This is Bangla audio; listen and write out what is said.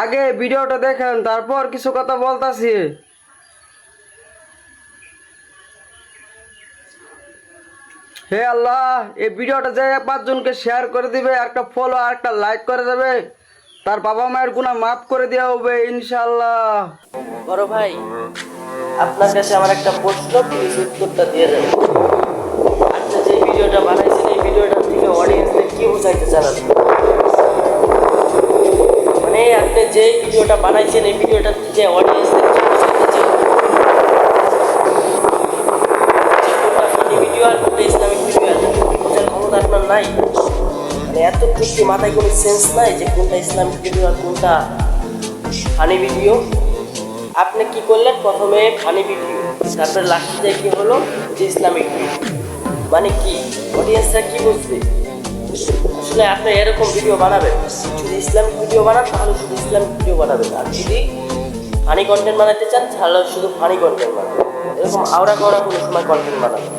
আগে ভিডিওটা দেখেন, তারপর কিছু কথা বলতাছি। হে আল্লাহ, এই ভিডিওটা যে 5 জনকে শেয়ার করে দিবে, একটা ফলো আর একটা লাইক করে দেবে, তার বাবা মায়ের গুনাহ মাফ করে দেওয়া হবে ইনশাআল্লাহ। বড় ভাই, আপনার কাছে আমার একটা প্রশ্ন, প্লিজ উত্তরটা দিয়ে দেন। আপনি যে ভিডিওটা বানাইছেন, এই ভিডিওটা থেকে অডিয়েন্সদের কি বোঝাইতে চান আপনি? মানে আপনি যে ভিডিওটা বানাইছেন, এই ভিডিওটা থেকে অডিয়েন্সদের কি বোঝাইতে চান? যে কোনটা ফানি ভিডিও আর কোনটা ইসলামিক ভিডিও, এত বোঝার ক্ষমতা আপনার নাই? মানে এত বুদ্ধি মাথায় কোনো সেন্স নাই যে কোনটা ইসলামিক ভিডিও আর কোনটা ফানি ভিডিও? আপনি কি করলেন? প্রথমে ফানি ভিডিও, তারপরে লাস্টে যায় কি হলো যে ইসলামিক ভিডিও। মানে কি অডিয়েন্সরা কি বুঝবে? আসলে আপনি এরকম ভিডিও বানাবেন, যদি ইসলামিক ভিডিও বানান তাহলে শুধু ইসলামিক ভিডিও বানাবেন, আর যদি ফানি কন্টেন্ট বানাতে চান তাহলে শুধু ফানি কন্টেন্ট বানাবেন। এরকম আওড়া কোনো সময় কন্টেন্ট বানাবেন।